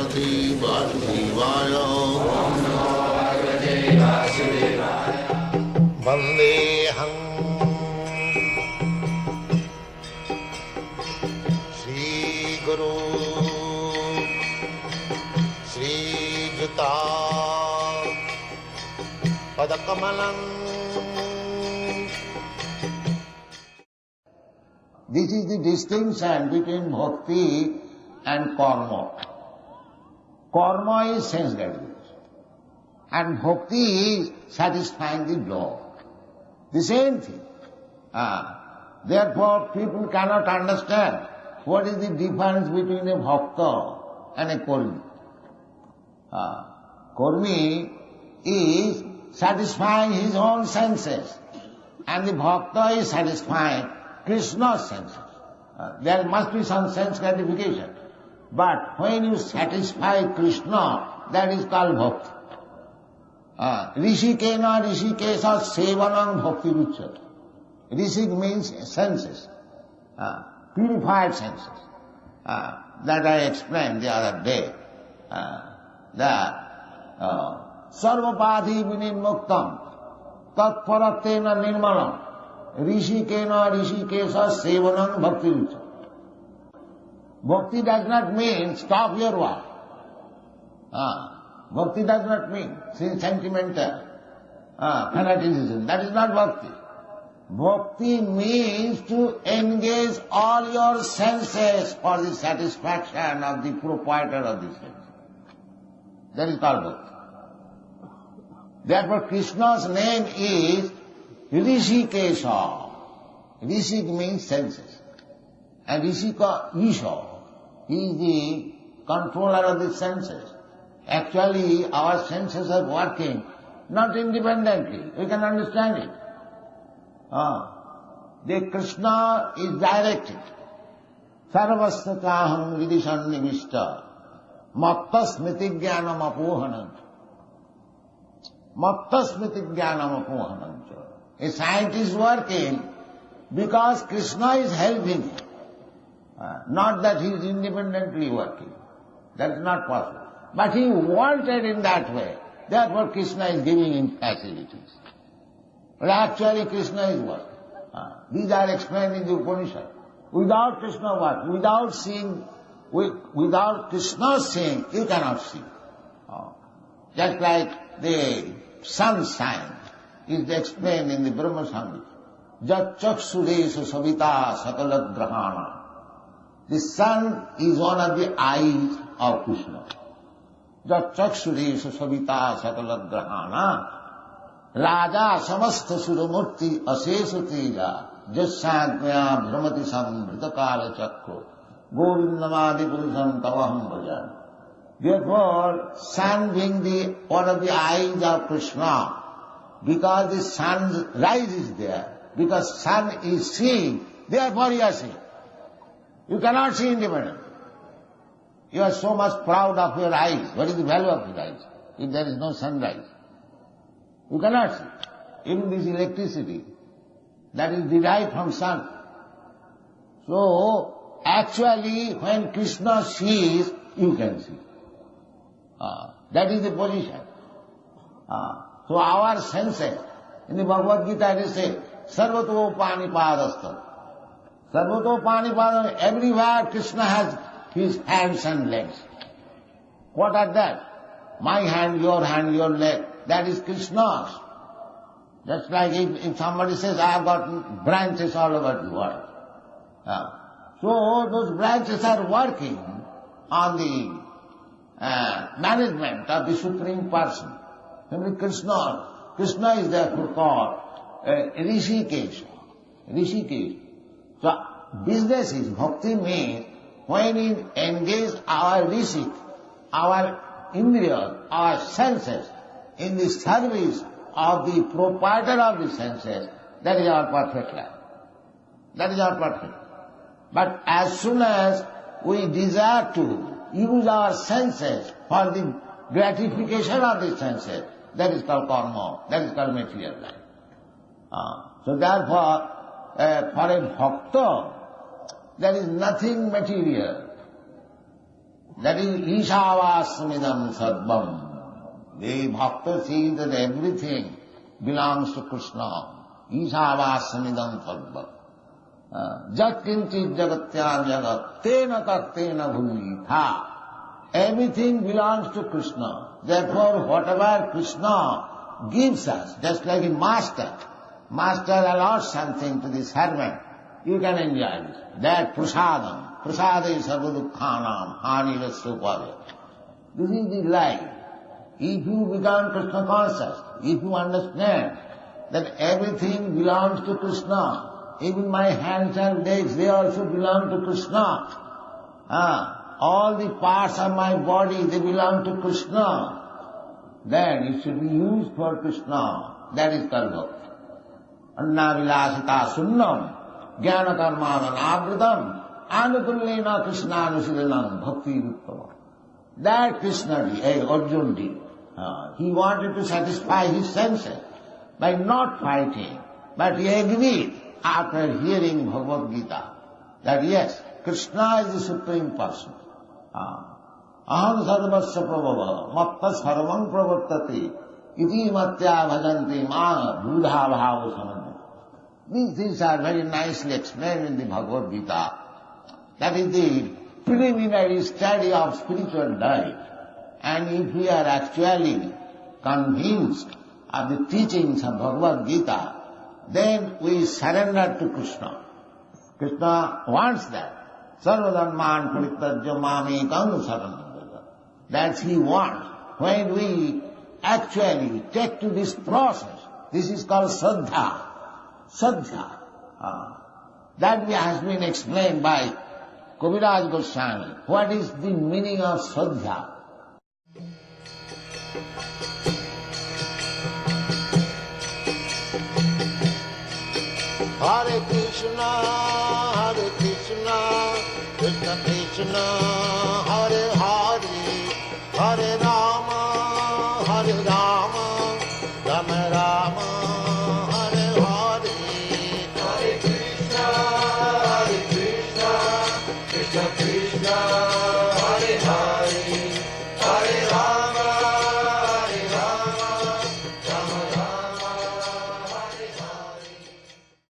Bhagavate Vasudevaya. Vandeham Shri Guru Shri Juta Padakamalam. This is the distinction between bhakti and karma. Karma is sense gratification, and bhakti is satisfying the Lord. The same thing. Therefore, people cannot understand what is the difference between a bhakta and a karmi. Karmi is satisfying his own senses, and the bhakta is satisfying Krishna's senses. There must be some sense gratification. But when you satisfy Krishna, that is called bhakti. Rishikena rishikesa sevanam bhakti ruchyate. Rishik means senses, purified senses. That I explained the other day. That sarvapadhi vinimuktam tatparatena nirmalam rishikena rishikesa sevanam bhakti ruchyate. Bhakti does not mean stop your work. Bhakti does not mean sentimental fanaticism. That is not bhakti. Bhakti means to engage all your senses for the satisfaction of the proprietor of the senses. That is called bhakti. Therefore Krishna's name is Rishikesha. Rishik means senses. And Rishika, Isha, he is the controller of the senses. Actually, our senses are working not independently. We can understand it. The Krishna is directed. Sarvastakaham vidishan nivishta matta smiti jnanam apohanancha. Matta smiti jnanam apohanancha. A scientist is working because Krishna is helping him. Not that he is independently working. That is not possible. But he wanted in that way. Therefore Krishna is giving him facilities. But actually Krishna is working. These are explained in the Upanishad. Without Krishna working, without seeing, without Krishna seeing, you cannot see. Just like the sun's sign is explained in the Brahma Samhita. Jat chaksureshu savita sakalat grahana. The sun is one of the eyes of Krishna. Jat chaksureshu savita sakalat grahana. Raja samastha suramurti asesha teja jassagmaya brahmati sambritakala chakro govindamadi purusham tavaham bhajan. Therefore, sun being one of the eyes of Krishna, because the sun's rise is there, because sun is seeing, therefore you are seeing. You cannot see independently. You are so much proud of your eyes. What is the value of your eyes if there is no sunrise? You cannot see. Even this electricity, that is derived from sun. So, actually, when Krishna sees, you can see. That is the position. So our senses, in the Bhagavad Gita it is said, Sarvato Panipadastha. Sarvato Panipadastha, everywhere Krishna has his hands and legs. What are that? My hand, your leg, that is Krishna's. Just like if somebody says, I have got branches all over the world. So those branches are working on the management of the Supreme Person. Namely Krishna. Krishna is therefore called Rishikesh. Rishikesh. So business is, bhakti means when we engage our rishik, our indriya, our senses in the service of the proprietor of the senses, that is our perfect life. That is our perfect life. But as soon as we desire to use our senses for the gratification of the senses, that is called karma, that is called material life. So therefore, for a bhakta, there is nothing material. That is Ishavasmidam Sarvam. The Bhakta sees that everything belongs to Krishna. Ishavasmidam Sarvam. Jat kinchit jagatya jagat tena taktena bhulitha. Everything belongs to Krishna. Therefore, whatever Krishna gives us, just like a master allows something to the servant, you can enjoy it. That prasadam. Prasada is sarvadukkhanam, hanirasya. This is the life. If you become Krishna conscious, if you understand that everything belongs to Krishna, even my hands and legs, they also belong to Krishna. All the parts of my body, they belong to Krishna. Then it should be used for Krishna. That is called bhakti. Anna vilasita sunnam, jnana karmana avritam, anukullena Krishna anusilanam bhakti ruttama. That Krishna did, Arjuna did. He wanted to satisfy his senses by not fighting, but he agreed after hearing Bhagavad Gita that yes, Krishna is the Supreme Person. Aham sarvasya prabhava, matta sarvam pravartati, iti matya bhajanti ma buddha bhava samanya. These things are very nicely explained in the Bhagavad Gita. That is the preliminary study of spiritual life. And if we are actually convinced of the teachings of Bhagavad Gita, then we surrender to Krishna. Krishna wants that. Sarvadharman parityajya mamekam saranam. That's he wants. When we actually take to this process, this is called Saddha. Saddha. That has been explained by Kaviraj Goswami. What is the meaning of Saddha? Hare Krishna, Krishna Krishna, Hare Hare, Hare Rama, Rama Rama.